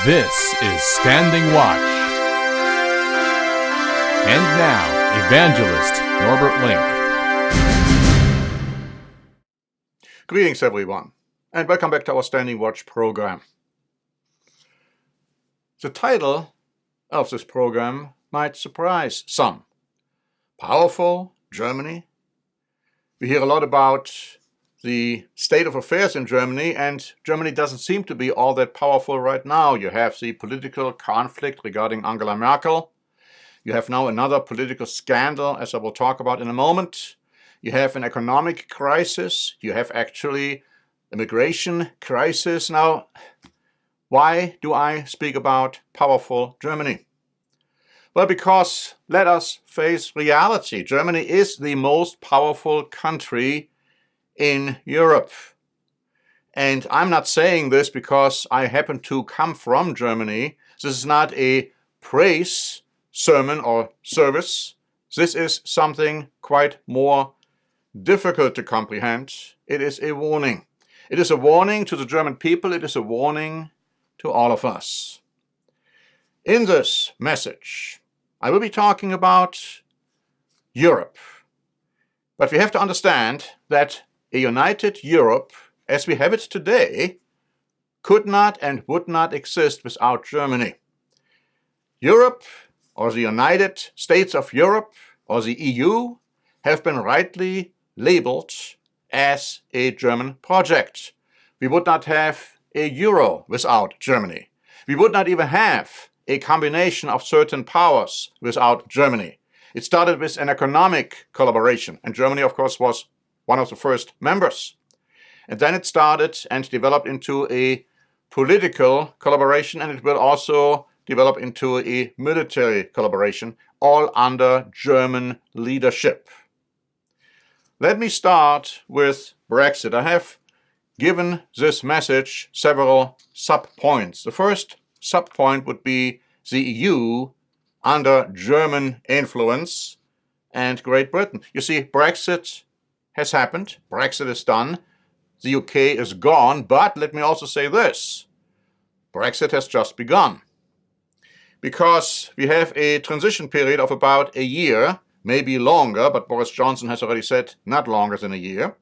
This is Standing Watch. And now, Evangelist Norbert Link. Greetings, everyone, and welcome back to our Standing Watch program. The title of this program might surprise some. Powerful Germany. We hear a lot about the state of affairs in Germany, and Germany doesn't seem to be all that powerful right now. You have the political conflict regarding Angela Merkel. You have now another political scandal, as I will talk about in a moment. You have an economic crisis. You have actually immigration crisis. Now, why do I speak about powerful Germany? Well, because let us face reality. Germany is the most powerful country in Europe. And I'm not saying this because I happen to come from Germany. This is not a praise sermon or service. This is something quite more difficult to comprehend. It is a warning. It is a warning to the German people. It is a warning to all of us. In this message, I will be talking about Europe. But we have to understand that a united Europe, as we have it today, could not and would not exist without Germany. Europe, or the United States of Europe, or the EU, have been rightly labeled as a German project. We would not have a euro without Germany. We would not even have a combination of certain powers without Germany. It started with an economic collaboration, and Germany, of course, was one of the first members. And then it started and developed into a political collaboration, and it will also develop into a military collaboration, all under German leadership. Let me start with Brexit. I have given this message several sub-points. The first sub-point would be the EU under German influence and Great Britain. You see, Brexit has happened. Brexit is done. The UK is gone. But let me also say this. Brexit has just begun. Because we have a transition period of about a year, maybe longer, but Boris Johnson has already said not longer than a year,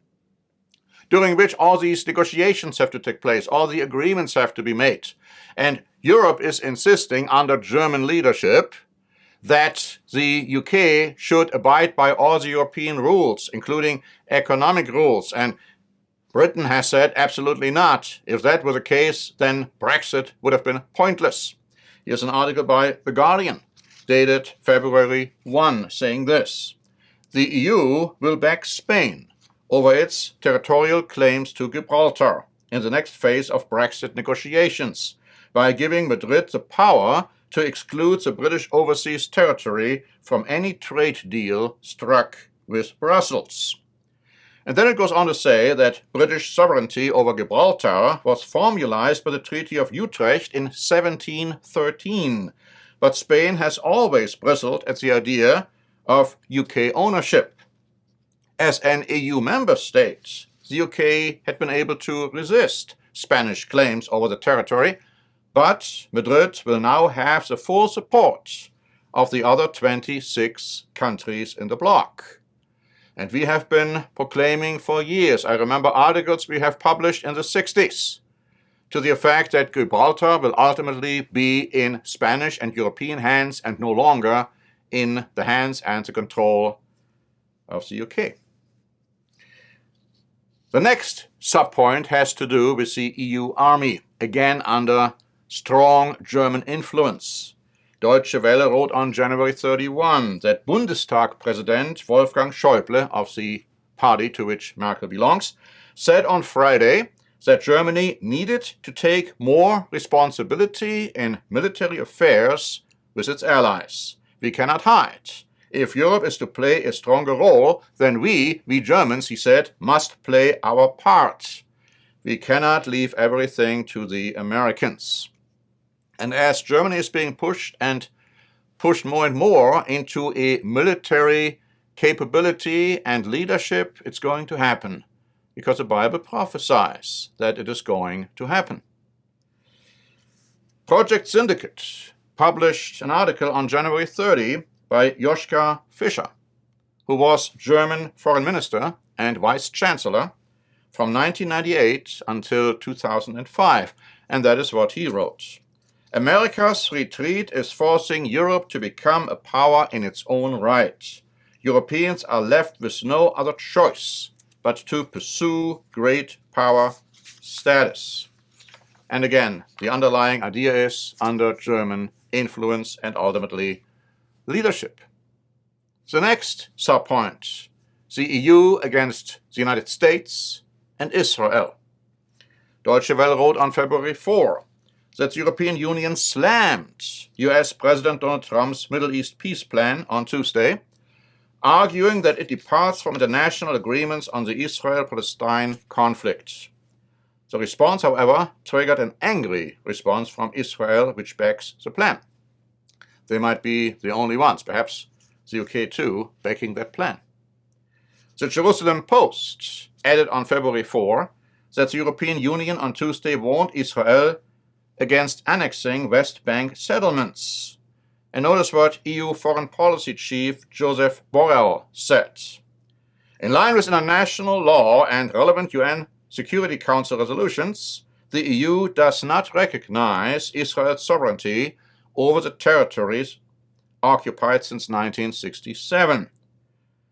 during which all these negotiations have to take place, all the agreements have to be made. And Europe is insisting, under German leadership, that the UK should abide by all the European rules, including economic rules. And Britain has said absolutely not. If that were the case, then Brexit would have been pointless. Here's an article by The Guardian, dated February 1, saying this: the EU will back Spain over its territorial claims to Gibraltar in the next phase of Brexit negotiations by giving Madrid the power to exclude the British overseas territory from any trade deal struck with Brussels. And then it goes on to say that British sovereignty over Gibraltar was formalized by the Treaty of Utrecht in 1713, but Spain has always bristled at the idea of UK ownership. As an EU member state, the UK had been able to resist Spanish claims over the territory, but Madrid will now have the full support of the other 26 countries in the bloc. And we have been proclaiming for years, I remember articles we have published in the 60s, to the effect that Gibraltar will ultimately be in Spanish and European hands and no longer in the hands and the control of the UK. The next sub-point has to do with the EU army, again under strong German influence. Deutsche Welle wrote on January 31 that Bundestag-President Wolfgang Schäuble, of the party to which Merkel belongs, said on Friday that Germany needed to take more responsibility in military affairs with its allies. We cannot hide. If Europe is to play a stronger role, then we Germans, he said, must play our part. We cannot leave everything to the Americans. And as Germany is being pushed more and more into a military capability and leadership, it's going to happen, because the Bible prophesies that it is going to happen. Project Syndicate published an article on January 30 by Joschka Fischer, who was German Foreign Minister and Vice Chancellor from 1998 until 2005, and that is what he wrote. America's retreat is forcing Europe to become a power in its own right. Europeans are left with no other choice but to pursue great power status. And again, the underlying idea is under German influence and ultimately leadership. The next subpoint, the EU against the United States and Israel. Deutsche Welle wrote on February 4 that the European Union slammed US President Donald Trump's Middle East peace plan on Tuesday, arguing that it departs from international agreements on the Israel-Palestine conflict. The response, however, triggered an angry response from Israel, which backs the plan. They might be the only ones, perhaps the UK too, backing that plan. The Jerusalem Post added on February 4 that the European Union on Tuesday warned Israel against annexing West Bank settlements. And notice what EU Foreign Policy Chief Joseph Borrell said. In line with international law and relevant UN Security Council resolutions, the EU does not recognize Israel's sovereignty over the territories occupied since 1967.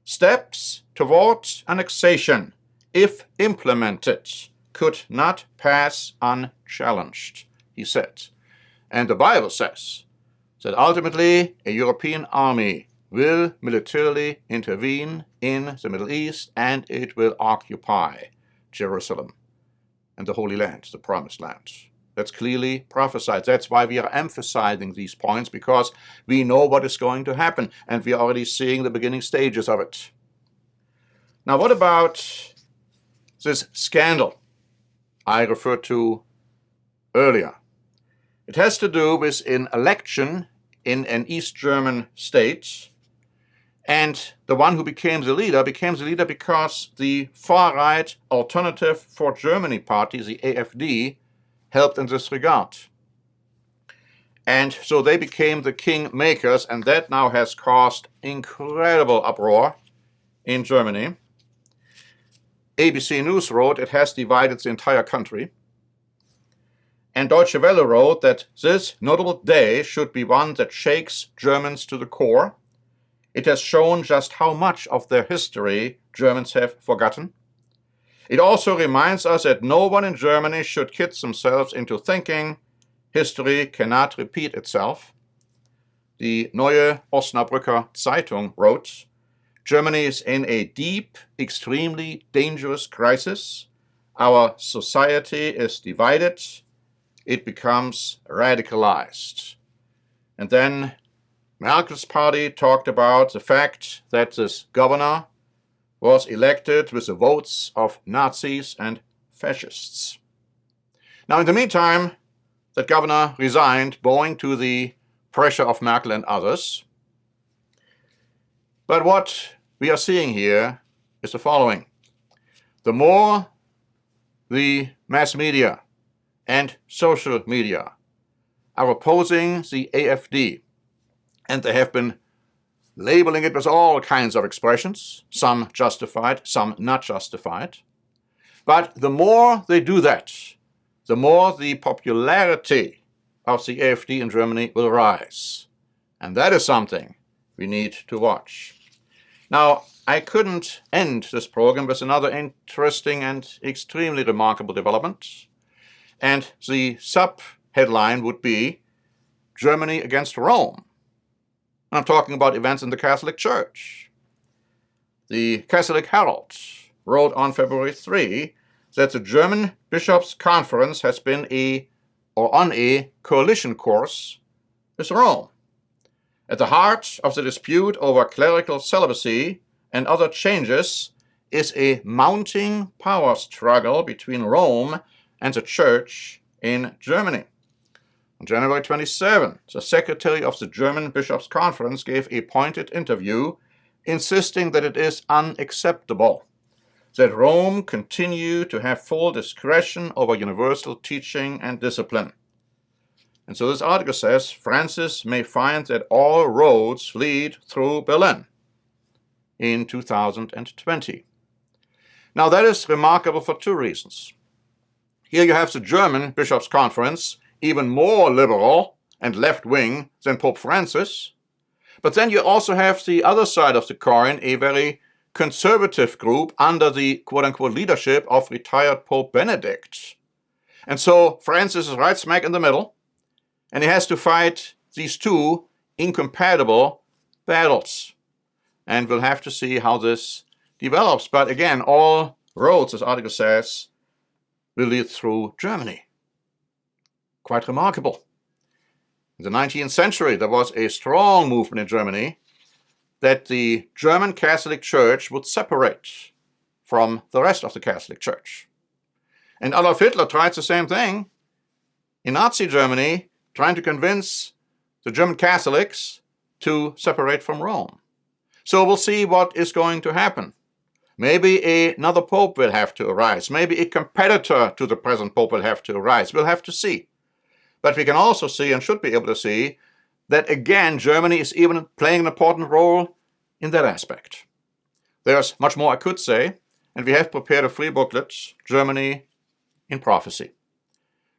Steps toward annexation, if implemented, could not pass unchallenged, he said. And the Bible says that ultimately a European army will militarily intervene in the Middle East and it will occupy Jerusalem and the Holy Land, the Promised Land. That's clearly prophesied. That's why we are emphasizing these points, because we know what is going to happen and we are already seeing the beginning stages of it. Now, what about this scandal I referred to earlier? It has to do with an election in an East German state, and the one who became the leader because the far-right Alternative for Germany party, the AfD, helped in this regard. And so they became the kingmakers, and that now has caused incredible uproar in Germany. ABC News wrote it has divided the entire country. And Deutsche Welle wrote that this notable day should be one that shakes Germans to the core. It has shown just how much of their history Germans have forgotten. It also reminds us that no one in Germany should kid themselves into thinking history cannot repeat itself. The Neue Osnabrücker Zeitung wrote, Germany is in a deep, extremely dangerous crisis. Our society is divided. It becomes radicalized. And then Merkel's party talked about the fact that this governor was elected with the votes of Nazis and fascists. Now, in the meantime, that governor resigned, bowing to the pressure of Merkel and others. But what we are seeing here is the following. The more the mass media and social media are opposing the AfD, and they have been labeling it with all kinds of expressions, some justified, some not justified. But the more they do that, the more the popularity of the AfD in Germany will rise. And that is something we need to watch. Now, I couldn't end this program with another interesting and extremely remarkable development. And the sub-headline would be Germany against Rome. I'm talking about events in the Catholic Church. The Catholic Herald wrote on February 3 that the German Bishops' Conference has been on a coalition course with Rome. At the heart of the dispute over clerical celibacy and other changes is a mounting power struggle between Rome and the Church in Germany. On January 27, the secretary of the German Bishops' Conference gave a pointed interview insisting that it is unacceptable that Rome continue to have full discretion over universal teaching and discipline. And so this article says, Francis may find that all roads lead through Berlin in 2020. Now that is remarkable for two reasons. Here you have the German Bishops' Conference, even more liberal and left-wing than Pope Francis. But then you also have the other side of the coin, a very conservative group under the quote-unquote leadership of retired Pope Benedict. And so Francis is right smack in the middle, and he has to fight these two incompatible battles. And we'll have to see how this develops. But again, all roads, this article says, will lead through Germany. Quite remarkable. In the 19th century, there was a strong movement in Germany that the German Catholic Church would separate from the rest of the Catholic Church. And Adolf Hitler tried the same thing in Nazi Germany, trying to convince the German Catholics to separate from Rome. So we'll see what is going to happen. Maybe another pope will have to arise. Maybe a competitor to the present pope will have to arise. We'll have to see. But we can also see, and should be able to see, that again Germany is even playing an important role in that aspect. There's much more I could say, and we have prepared a free booklet, Germany in Prophecy.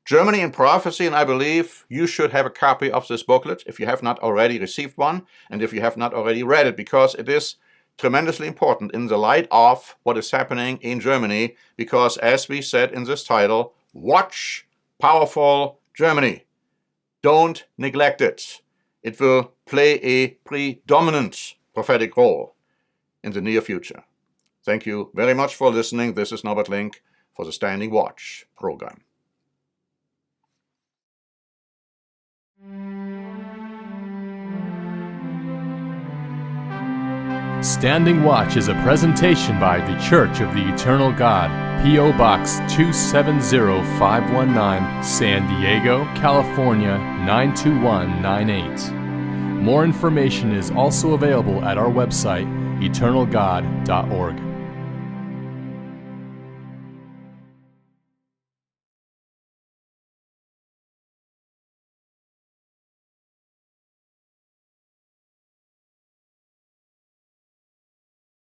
Germany in Prophecy, and I believe you should have a copy of this booklet if you have not already received one, and if you have not already read it, because it is tremendously important in the light of what is happening in Germany, because as we said in this title, watch powerful Germany. Don't neglect it. It will play a predominant prophetic role in the near future. Thank you very much for listening. This is Norbert Link for the Standing Watch program. Standing Watch is a presentation by The Church of the Eternal God, P.O. Box 270519, San Diego, California 92198. More information is also available at our website, eternalgod.org.